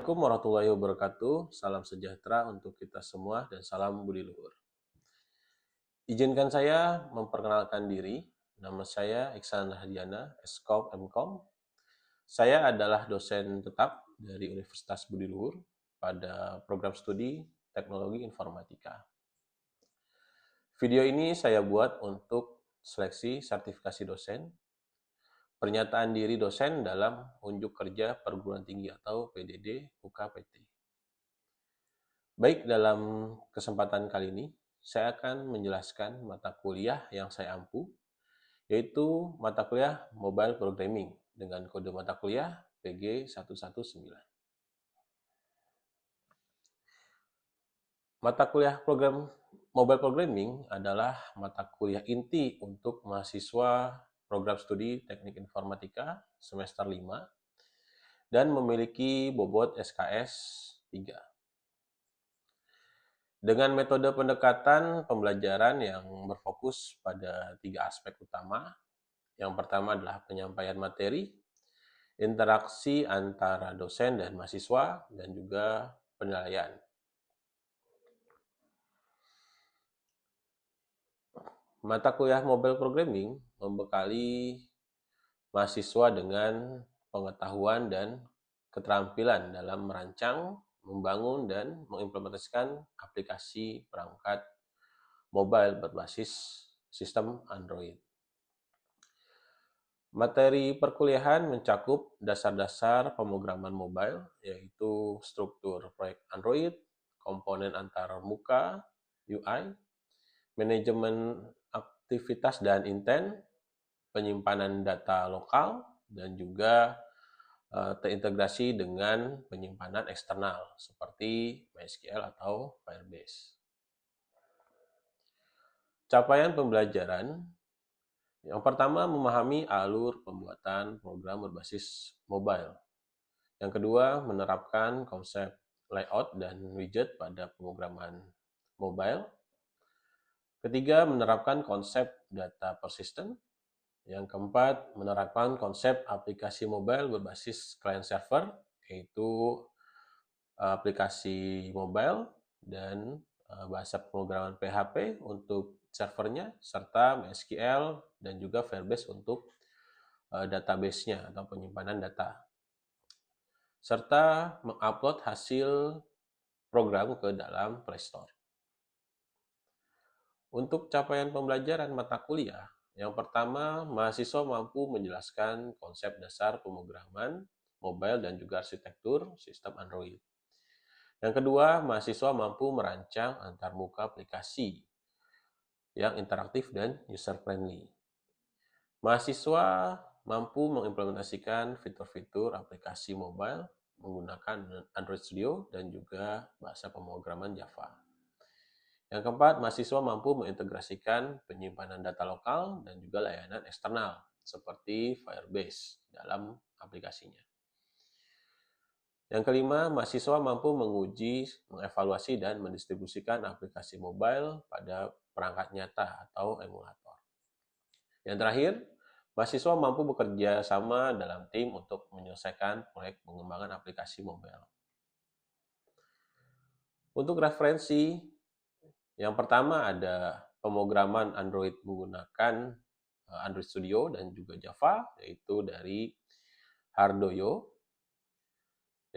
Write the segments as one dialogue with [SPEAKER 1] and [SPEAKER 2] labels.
[SPEAKER 1] Assalamualaikum warahmatullahi wabarakatuh. Salam sejahtera untuk kita semua dan salam budi luhur. Izinkan saya memperkenalkan diri. Nama saya Iksan Rahadiana, Eskop MKom. Saya adalah dosen tetap dari Universitas Budi Luhur pada program studi Teknologi Informatika. Video ini saya buat untuk seleksi sertifikasi dosen, pernyataan diri dosen dalam unjuk kerja perguruan tinggi atau PDD UKPT. Baik, dalam kesempatan kali ini, saya akan menjelaskan mata kuliah yang saya ampu, yaitu mata kuliah Mobile Programming dengan kode mata kuliah PG119. Mata kuliah Mobile Programming adalah mata kuliah inti untuk mahasiswa program studi Teknik Informatika semester 5 dan memiliki bobot SKS 3. Dengan metode pendekatan pembelajaran yang berfokus pada 3 aspek utama. Yang pertama adalah penyampaian materi, interaksi antara dosen dan mahasiswa, dan juga penilaian. Mata kuliah Mobile Programming membekali mahasiswa dengan pengetahuan dan keterampilan dalam merancang, membangun, dan mengimplementasikan aplikasi perangkat mobile berbasis sistem Android. Materi perkuliahan mencakup dasar-dasar pemrograman mobile, yaitu struktur proyek Android, komponen antar muka, UI, manajemen aktivitas dan intent, penyimpanan data lokal, dan juga terintegrasi dengan penyimpanan eksternal seperti MySQL atau Firebase. Capaian pembelajaran yang pertama, memahami alur pembuatan program berbasis mobile. Yang kedua, menerapkan konsep layout dan widget pada pemrograman mobile. Ketiga, menerapkan konsep data persistent. Yang keempat, menerapkan konsep aplikasi mobile berbasis client server, yaitu aplikasi mobile dan bahasa pemrograman PHP untuk servernya, serta MySQL dan juga Firebase untuk database-nya atau penyimpanan data. Serta mengupload hasil program ke dalam Play Store. Untuk capaian pembelajaran mata kuliah, yang pertama, mahasiswa mampu menjelaskan konsep dasar pemrograman mobile dan juga arsitektur sistem Android. Yang kedua, mahasiswa mampu merancang antarmuka aplikasi yang interaktif dan user-friendly. Mahasiswa mampu mengimplementasikan fitur-fitur aplikasi mobile menggunakan Android Studio dan juga bahasa pemrograman Java. Yang keempat, mahasiswa mampu mengintegrasikan penyimpanan data lokal dan juga layanan eksternal seperti Firebase dalam aplikasinya. Yang kelima, mahasiswa mampu menguji, mengevaluasi, dan mendistribusikan aplikasi mobile pada perangkat nyata atau emulator. Yang terakhir, mahasiswa mampu bekerja sama dalam tim untuk menyelesaikan proyek pengembangan aplikasi mobile. Untuk referensi, yang pertama ada pemrograman Android menggunakan Android Studio dan juga Java, yaitu dari Hardoyo.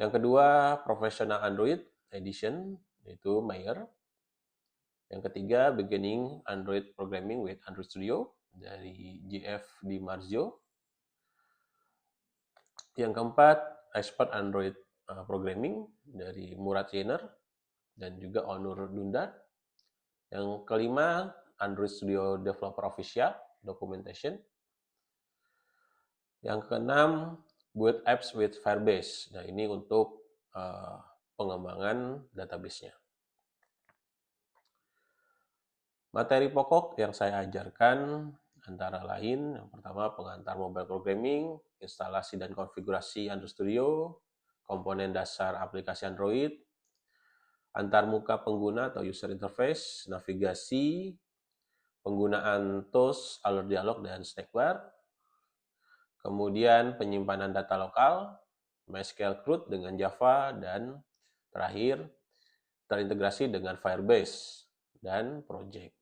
[SPEAKER 1] Yang kedua, Professional Android Edition, yaitu Meyer. Yang ketiga, Beginning Android Programming with Android Studio, dari GF Di Marzio. Yang keempat, Expert Android Programming, dari Murat Yener dan juga Onur Dundar. Yang kelima, Android Studio Developer Official Documentation. Yang keenam, Build Apps with Firebase. Nah, ini untuk pengembangan database-nya. Materi pokok yang saya ajarkan antara lain, yang pertama pengantar mobile programming, instalasi dan konfigurasi Android Studio, komponen dasar aplikasi Android, antarmuka pengguna atau user interface, navigasi, penggunaan tools, alur dialog, dan snack bar, kemudian penyimpanan data lokal, MySQL CRUD dengan Java, dan terakhir terintegrasi dengan Firebase dan Project.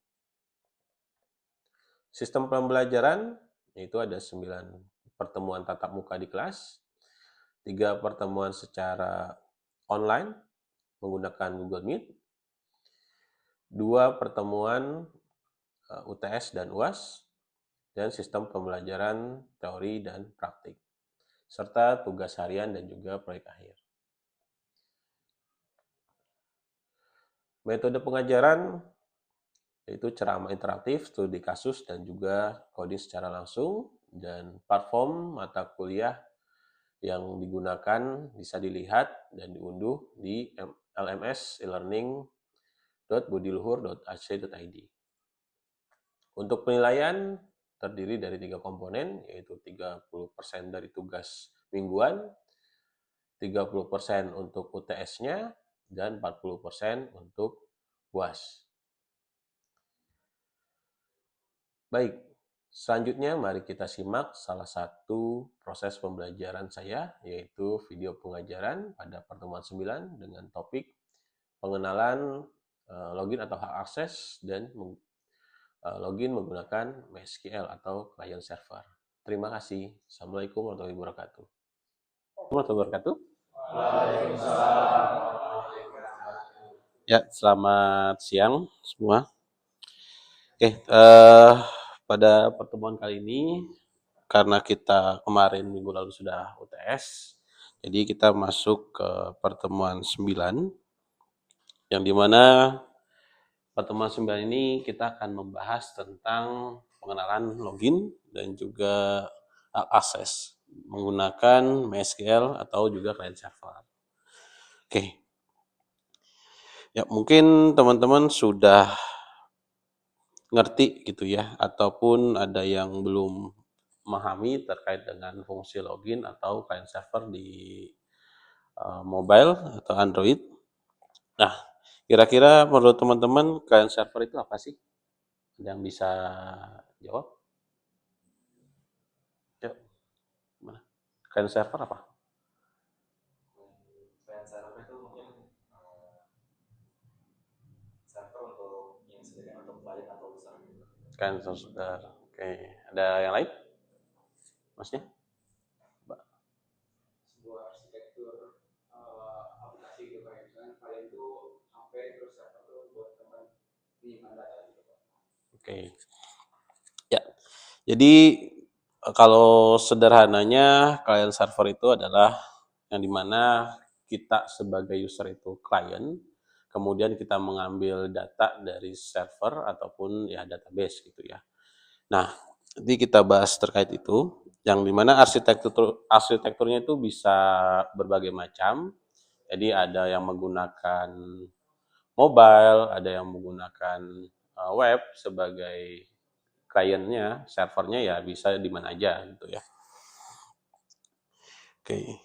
[SPEAKER 1] Sistem pembelajaran yaitu ada 9 pertemuan tatap muka di kelas, 3 pertemuan secara online menggunakan Google Meet, 2 pertemuan UTS dan UAS, dan sistem pembelajaran teori dan praktik, serta tugas harian dan juga proyek akhir. Metode pengajaran yaitu ceramah interaktif, studi kasus, dan juga coding secara langsung, dan platform mata kuliah yang digunakan bisa dilihat dan diunduh di LMS elearning.budiluhur.ac.id. Untuk penilaian terdiri dari 3 komponen, yaitu 30% dari tugas mingguan, 30% untuk UTS-nya, dan 40% untuk UAS. Baik, selanjutnya mari kita simak salah satu proses pembelajaran saya, yaitu video pengajaran pada pertemuan 9 dengan topik pengenalan login atau hak akses dan login menggunakan MySQL atau client server. Terima kasih. Assalamualaikum warahmatullahi wabarakatuh. Ya, selamat siang semua. Oke, pada pertemuan kali ini, karena kita kemarin minggu lalu sudah UTS, jadi kita masuk ke pertemuan 9, yang dimana pertemuan 9 ini kita akan membahas tentang pengenalan login dan juga akses menggunakan MySQL atau juga client server. Oke. Ya, mungkin teman-teman sudah ngerti gitu ya, ataupun ada yang belum memahami terkait dengan fungsi login atau client server di mobile atau Android. Nah, kira-kira menurut teman-teman client server itu apa sih? Ada yang bisa jawab? Yuk, gimana? Client server apa?
[SPEAKER 2] Client server itu mungkin server untuk yang disediakan untuk klien atau user.
[SPEAKER 1] Client server. Oke, ada yang lain? Maksudnya?
[SPEAKER 2] Sebuah arsitektur aplikasi gitu, kayak misalnya klien itu HP, terus server itu buat teman menyimpan data gitu.
[SPEAKER 1] Oke. Ya, jadi kalau sederhananya client server itu adalah yang dimana kita sebagai user itu klien, kemudian kita mengambil data dari server ataupun ya database gitu ya. Nah, nanti kita bahas terkait itu, yang dimana arsitekturnya itu bisa berbagai macam. Jadi ada yang menggunakan mobile, ada yang menggunakan web sebagai kliennya, servernya ya bisa di mana aja gitu ya. Oke.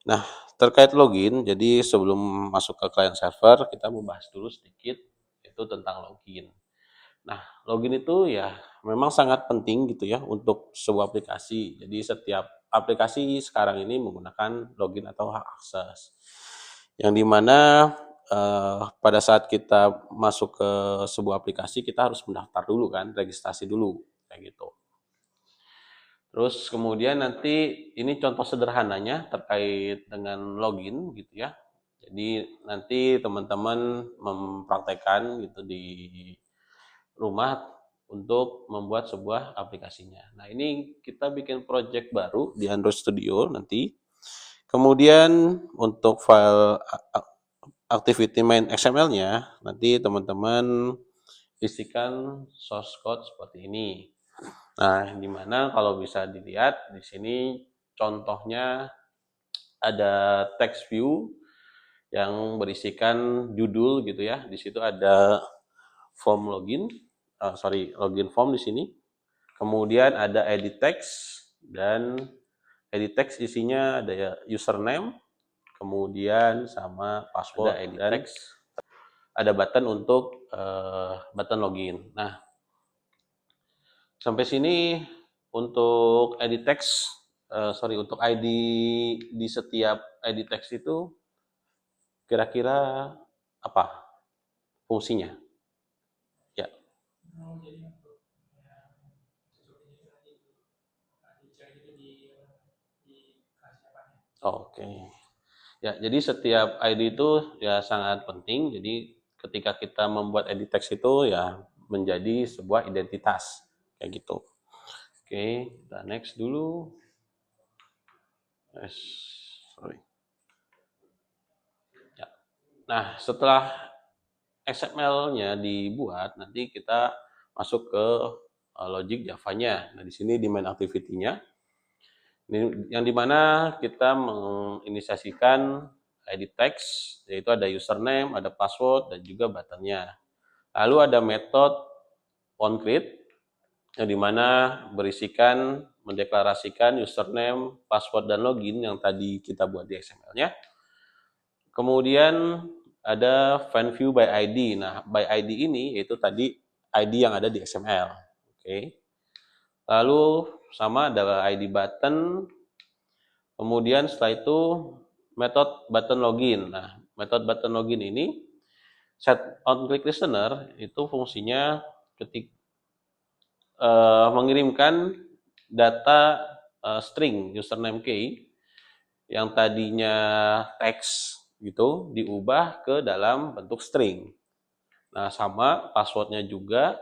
[SPEAKER 1] Nah, terkait login, jadi sebelum masuk ke client server, kita mau bahas dulu sedikit itu tentang login. Nah, login itu ya memang sangat penting gitu ya untuk sebuah aplikasi. Jadi setiap aplikasi sekarang ini menggunakan login atau hak akses. Yang dimana pada saat kita masuk ke sebuah aplikasi, kita harus mendaftar dulu kan, registrasi dulu, kayak gitu. Terus kemudian nanti ini contoh sederhananya terkait dengan login gitu ya. Jadi nanti teman-teman mempraktekkan gitu di rumah untuk membuat sebuah aplikasinya. Nah, ini kita bikin project baru di Android Studio nanti. Kemudian untuk file activity main XML-nya nanti teman-teman isikan source code seperti ini. Nah, dimana kalau bisa dilihat di sini contohnya ada text view yang berisikan judul gitu ya. Di situ ada form login, login form di sini. Kemudian ada edit text, dan edit text isinya ada username, kemudian sama password, ada edit text, ada button untuk button login. Nah, sampai sini untuk edit text untuk ID di setiap ID text itu kira-kira apa fungsinya? Ya,
[SPEAKER 3] Oh, jadi untuk ya, sesuatu itu nanti dicari itu di kelas depannya.
[SPEAKER 1] oke. Ya, jadi setiap ID itu ya sangat penting. Jadi ketika kita membuat ID text itu ya menjadi sebuah identitas kayak gitu. Oke, kita next dulu. Yes, sorry. Ya. Nah, setelah XML-nya dibuat, nanti kita masuk ke logic Java-nya. Nah, di sini di main activity-nya, yang dimana kita menginisiasikan ID text, yaitu ada username, ada password, dan juga button-nya. Lalu ada metode onCreate, yang dimana berisikan mendeklarasikan username, password, dan login yang tadi kita buat di XML-nya. Kemudian ada find view by ID. Nah, by ID ini yaitu tadi ID yang ada di XML. Oke. Lalu sama ada ID button. Kemudian setelah itu metode button login. Nah, metode button login ini set on click listener itu fungsinya ketika mengirimkan data string username key yang tadinya teks gitu diubah ke dalam bentuk string. Nah, sama passwordnya juga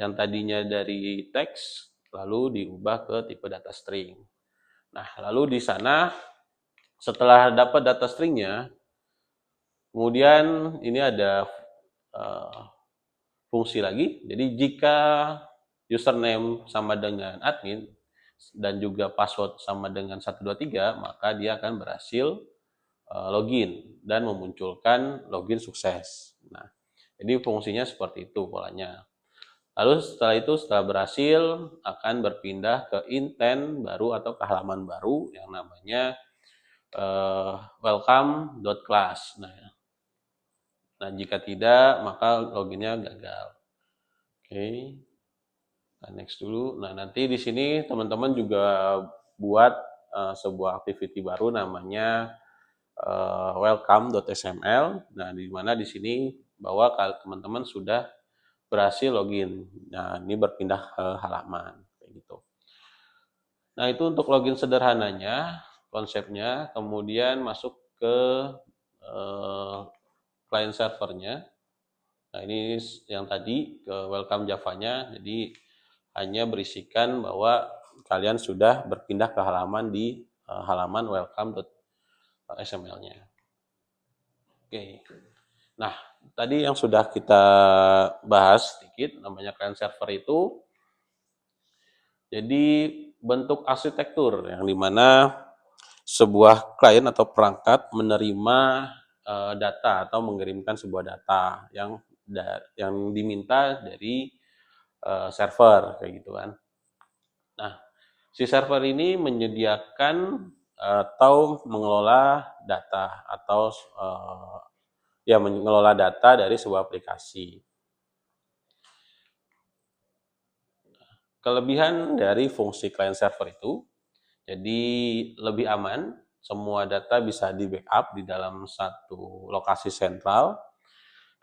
[SPEAKER 1] yang tadinya dari teks lalu diubah ke tipe data string. Nah, lalu di sana setelah dapat data stringnya, kemudian ini ada fungsi lagi. Jadi jika username sama dengan admin dan juga password sama dengan 123, maka dia akan berhasil login dan memunculkan login sukses. Nah, jadi fungsinya seperti itu polanya. Lalu setelah itu, setelah berhasil, akan berpindah ke intent baru atau ke halaman baru yang namanya welcome.class. Nah, jika tidak, maka loginnya gagal. Oke, nah, next dulu. Nah, nanti di sini teman-teman juga buat sebuah activity baru namanya welcome.sml. Nah, di mana di sini bahwa teman-teman sudah berhasil login. Nah, ini berpindah ke halaman kayak gitu. Nah, itu untuk login sederhananya, konsepnya. Kemudian masuk ke client servernya. Nah, ini yang tadi ke welcome Java-nya. Jadi hanya berisikan bahwa kalian sudah berpindah ke halaman di halaman welcome.sml-nya. Oke. Nah, tadi yang sudah kita bahas sedikit namanya client server itu jadi bentuk arsitektur yang dimana sebuah klien atau perangkat menerima data atau mengirimkan sebuah data yang diminta dari server kayak gitu kan. Nah, si server ini menyediakan atau mengelola data atau mengelola data dari sebuah aplikasi. Kelebihan dari fungsi client server itu, jadi lebih aman, semua data bisa di backup di dalam satu lokasi sentral.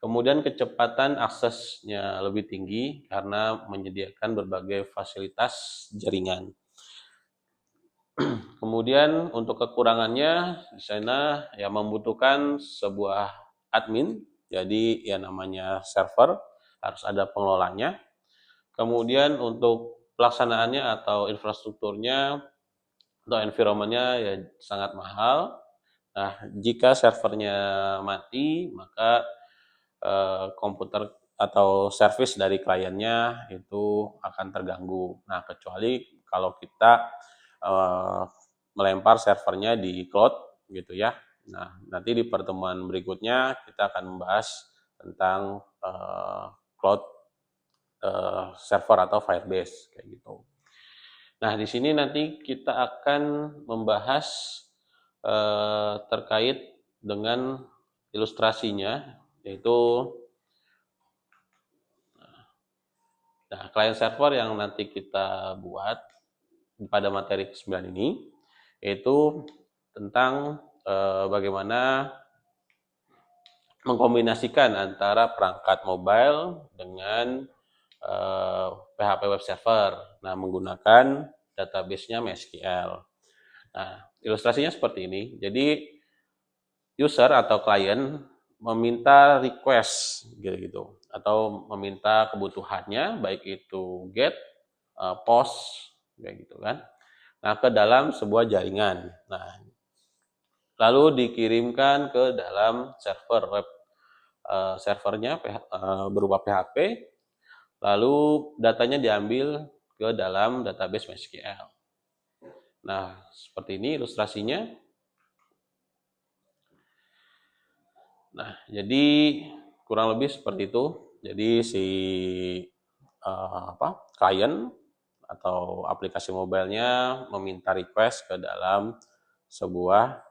[SPEAKER 1] Kemudian kecepatan aksesnya lebih tinggi karena menyediakan berbagai fasilitas jaringan. Kemudian untuk kekurangannya di sana ya membutuhkan sebuah admin, jadi ya namanya server harus ada pengelolanya. Kemudian untuk pelaksanaannya atau infrastrukturnya atau environment-nya ya sangat mahal. Nah, jika servernya mati, maka komputer atau service dari kliennya itu akan terganggu. Nah, kecuali kalau kita melempar servernya di cloud gitu ya. Nah, nanti di pertemuan berikutnya kita akan membahas tentang cloud server atau Firebase kayak gitu. Nah, di sini nanti kita akan membahas terkait dengan ilustrasinya, yaitu client server yang nanti kita buat pada materi ke-9 ini, yaitu tentang bagaimana mengkombinasikan antara perangkat mobile dengan PHP web server. Nah, menggunakan database-nya MySQL. Nah, ilustrasinya seperti ini. Jadi user atau klien meminta request gitu atau meminta kebutuhannya, baik itu get, post, kayak gitu kan. Nah, ke dalam sebuah jaringan. Nah, lalu dikirimkan ke dalam server web servernya berupa PHP, lalu datanya diambil ke dalam database MySQL. Nah, seperti ini ilustrasinya. Nah, jadi kurang lebih seperti itu. Jadi si klien atau aplikasi mobilenya meminta request ke dalam sebuah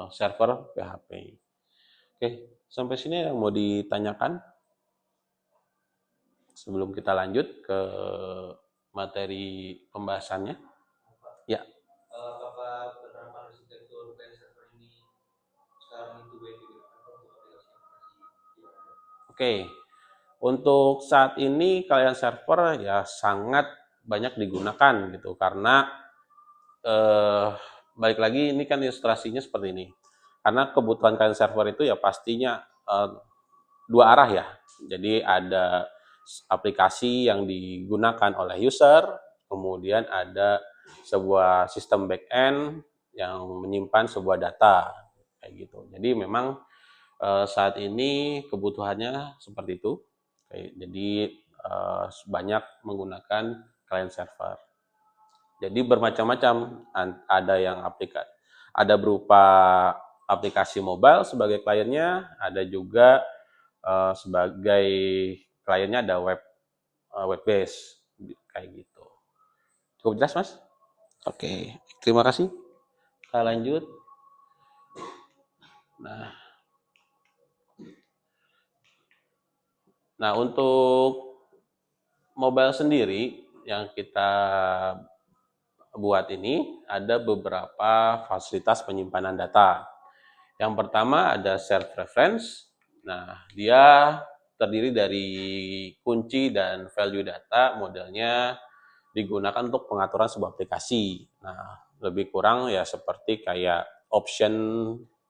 [SPEAKER 1] server PHP. Oke, sampai sini yang mau ditanyakan sebelum kita lanjut ke materi pembahasannya. Ya.
[SPEAKER 2] Apakah penerapan arsitektur client server ini sekarang itu baik digunakan untuk aplikasi?
[SPEAKER 1] Oke, untuk saat ini client server ya sangat banyak digunakan gitu, karena balik lagi ini kan ilustrasinya seperti ini. Karena kebutuhan client server itu ya pastinya dua arah ya. Jadi ada aplikasi yang digunakan oleh user, kemudian ada sebuah sistem backend yang menyimpan sebuah data kayak gitu. Jadi memang saat ini kebutuhannya seperti itu. Jadi banyak menggunakan client server. Jadi bermacam-macam, ada yang ada berupa aplikasi mobile sebagai kliennya, ada juga sebagai kliennya ada web base kayak gitu. Cukup jelas, Mas? Oke, terima kasih. Kita lanjut. Nah, untuk mobile sendiri yang kita buat ini ada beberapa fasilitas penyimpanan data. Yang pertama ada self reference. Nah, dia terdiri dari kunci dan value data, modelnya digunakan untuk pengaturan sebuah aplikasi. Nah, lebih kurang ya seperti kayak option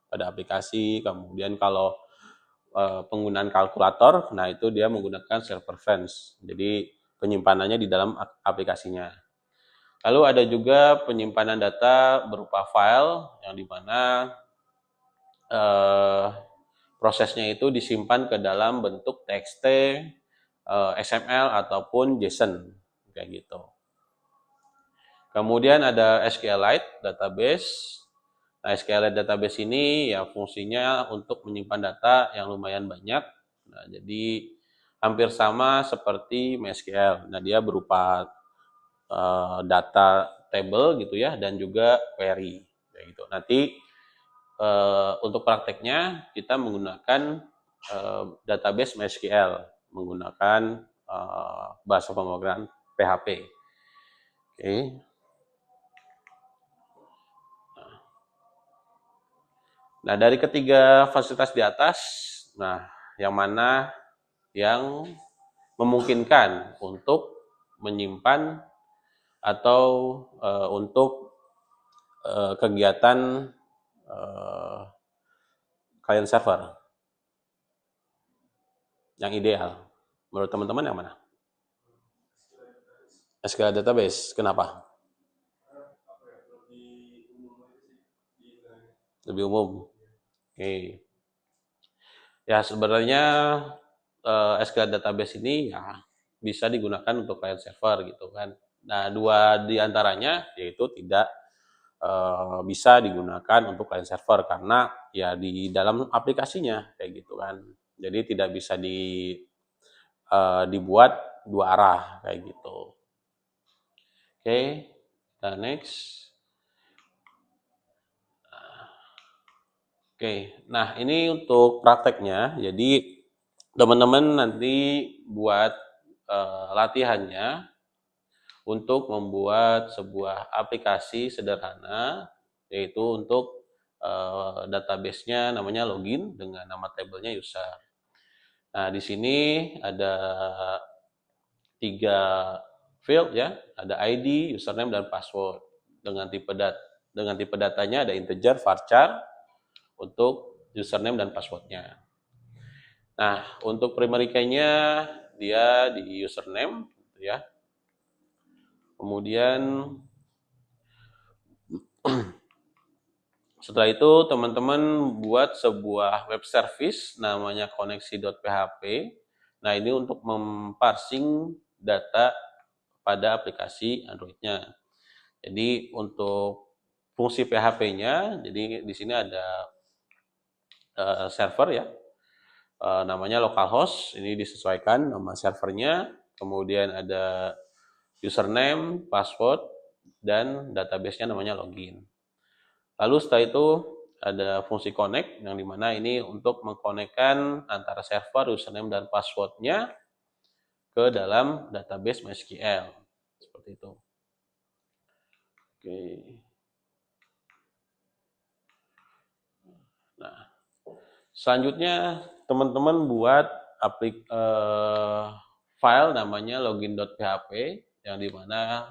[SPEAKER 1] pada aplikasi, kemudian kalau penggunaan kalkulator, nah itu dia menggunakan self reference. Jadi penyimpanannya di dalam aplikasinya. Lalu ada juga penyimpanan data berupa file yang dimana prosesnya itu disimpan ke dalam bentuk TXT, XML ataupun JSON kayak gitu. Kemudian ada SQLite database. Nah, SQLite database ini ya fungsinya untuk menyimpan data yang lumayan banyak. Nah, jadi hampir sama seperti MySQL. Nah, dia berupa data table gitu ya, dan juga query kayak gitu. Nanti untuk prakteknya kita menggunakan database MySQL menggunakan bahasa pemrograman PHP. Oke. Nah, dari ketiga fasilitas di atas, nah yang mana yang memungkinkan untuk menyimpan atau untuk kegiatan client server yang ideal menurut teman-teman yang mana? SQL database. Kenapa? Lebih umum. Oke. Ya sebenarnya SQL database ini ya bisa digunakan untuk client server gitu kan. Nah, dua di antaranya yaitu tidak bisa digunakan untuk client server karena ya di dalam aplikasinya kayak gitu kan. Jadi tidak bisa dibuat dua arah kayak gitu. Oke, kita next. Oke, nah ini untuk prakteknya. Jadi teman-teman nanti buat latihannya untuk membuat sebuah aplikasi sederhana, yaitu untuk database-nya namanya login dengan nama tabelnya user. Nah, di sini ada 3 field ya, ada ID, username, dan password. Dengan tipe datanya ada integer, varchar untuk username dan passwordnya. Nah, untuk primary key-nya dia di username, gitu ya. Kemudian setelah itu teman-teman buat sebuah web service namanya koneksi.php. Nah, ini untuk memparsing data pada aplikasi Android-nya. Jadi untuk fungsi PHP-nya, jadi di sini ada server ya, namanya localhost. Ini disesuaikan nama servernya. Kemudian ada username, password, dan database-nya namanya login. Lalu setelah itu ada fungsi connect, yang dimana ini untuk mengkonekkan antara server, username, dan passwordnya ke dalam database MySQL. Seperti itu. Oke. Nah, selanjutnya teman-teman buat file namanya login.php, yang dimana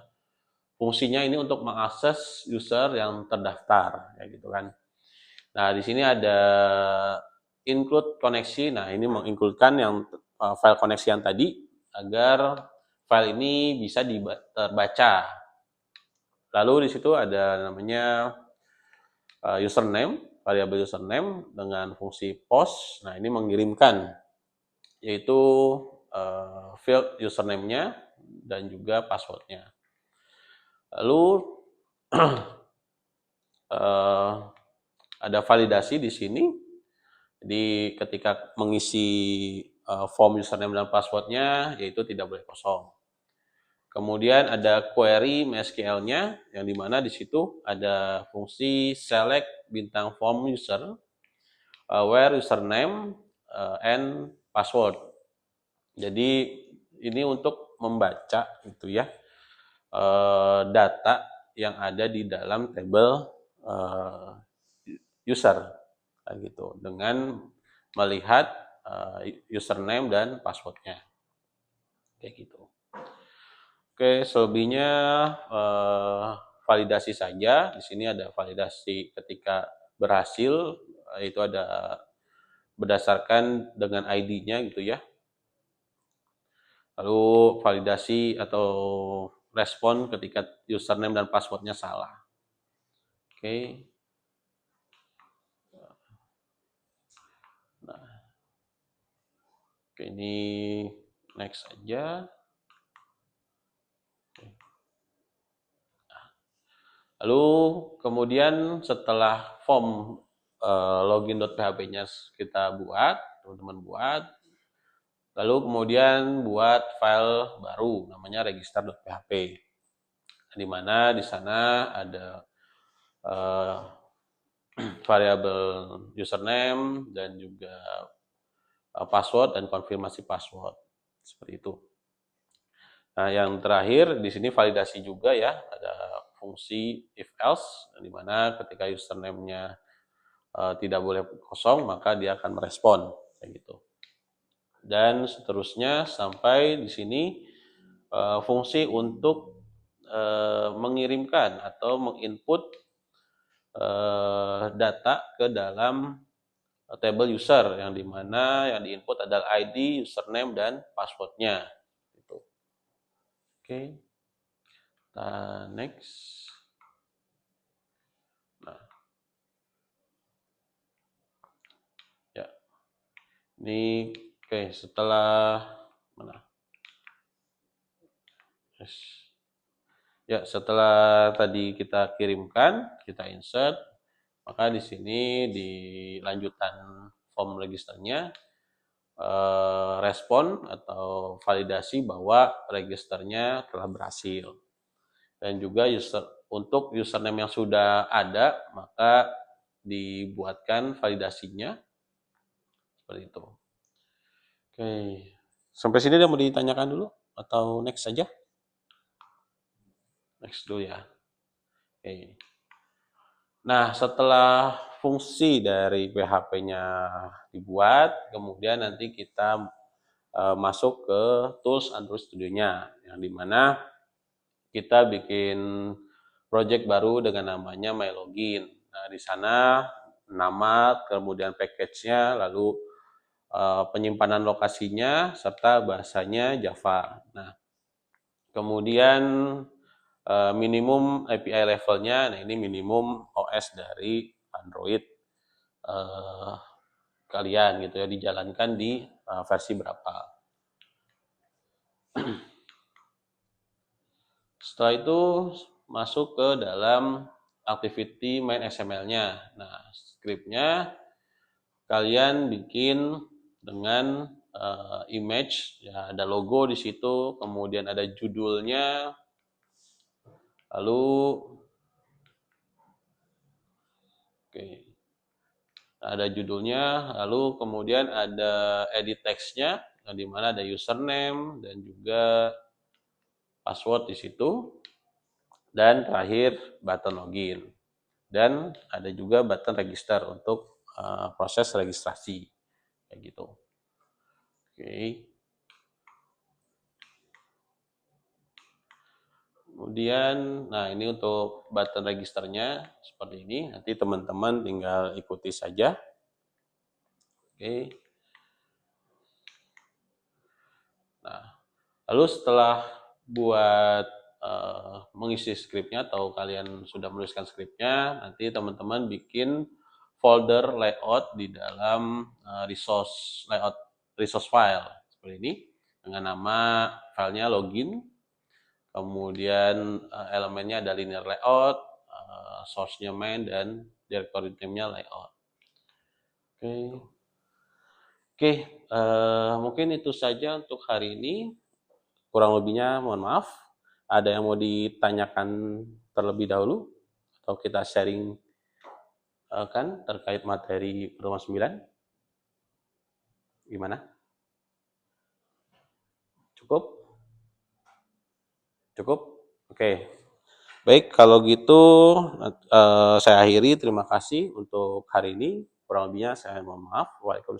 [SPEAKER 1] fungsinya ini untuk mengakses user yang terdaftar, kayak gitu kan. Nah, di sini ada include koneksi. Nah, ini mengincludekan yang file koneksi yang tadi agar file ini bisa terbaca. Lalu di situ ada namanya username, variabel username dengan fungsi post. Nah, ini mengirimkan yaitu field username-nya dan juga password-nya. Lalu ada validasi di sini. Jadi ketika mengisi form username dan password-nya, yaitu tidak boleh kosong. Kemudian ada query MySQL-nya, yang dimana di situ ada fungsi select bintang form user, where username and password. Jadi ini untuk membaca gitu ya data yang ada di dalam tabel user gitu, dengan melihat username dan passwordnya, kayak gitu. Oke, selebihnya validasi saja. Di sini ada validasi ketika berhasil, itu ada berdasarkan dengan ID-nya gitu ya. Lalu validasi atau respon ketika username dan passwordnya salah. Oke. Nah, oke, ini next aja. Lalu kemudian setelah form login.php-nya kita buat, teman-teman buat, lalu kemudian buat file baru namanya register.php, di mana di sana ada variabel username dan juga password dan konfirmasi password, seperti itu. Nah, yang terakhir di sini validasi juga ya, ada fungsi if else, di mana ketika username-nya tidak boleh kosong, maka dia akan merespon, kayak gitu. Dan seterusnya sampai di sini fungsi untuk mengirimkan atau menginput data ke dalam table user, yang dimana yang diinput adalah ID, username, dan passwordnya. Gitu. Oke, kita next. Nah, ya, ini oke, setelah mana? Yes. Ya, setelah tadi kita kirimkan, kita insert, maka di sini di lanjutan form registernya respon atau validasi bahwa registernya telah berhasil. Dan juga untuk username yang sudah ada, maka dibuatkan validasinya seperti itu. Oke, sampai sini ada mau ditanyakan dulu atau next saja? Next dulu ya. Oke. Nah, setelah fungsi dari PHP-nya dibuat, kemudian nanti kita masuk ke tools Android Studio-nya, yang dimana kita bikin project baru dengan namanya MyLogin. Nah, di sana nama, kemudian package-nya, lalu penyimpanan lokasinya, serta bahasanya Java. Nah, kemudian minimum API levelnya, nah ini minimum OS dari Android kalian gitu ya, dijalankan di versi berapa. Setelah itu masuk ke dalam activity main XML-nya. Nah, script-nya kalian bikin dengan image, ya ada logo di situ, kemudian ada judulnya, lalu ada judulnya, lalu kemudian ada edit text-nya, di mana ada username dan juga password di situ, dan terakhir button login, dan ada juga button register untuk proses registrasi kayak gitu. Oke. Kemudian, nah ini untuk button registernya seperti ini. Nanti teman-teman tinggal ikuti saja. Oke. Nah, lalu setelah buat mengisi skripnya atau kalian sudah menuliskan skripnya, nanti teman-teman bikin folder layout di dalam resource file seperti ini dengan nama filenya login, kemudian elemennya ada linear layout, source-nya main, dan directory name-nya layout. Oke, mungkin itu saja untuk hari ini. Kurang lebihnya mohon maaf. Ada yang mau ditanyakan terlebih dahulu atau kita sharing kan terkait materi pertemuan 9? Gimana? Cukup? Cukup? Oke. Baik, kalau gitu saya akhiri. Terima kasih untuk hari ini. Kurang lebihnya saya mohon maaf. Waalaikumsalam.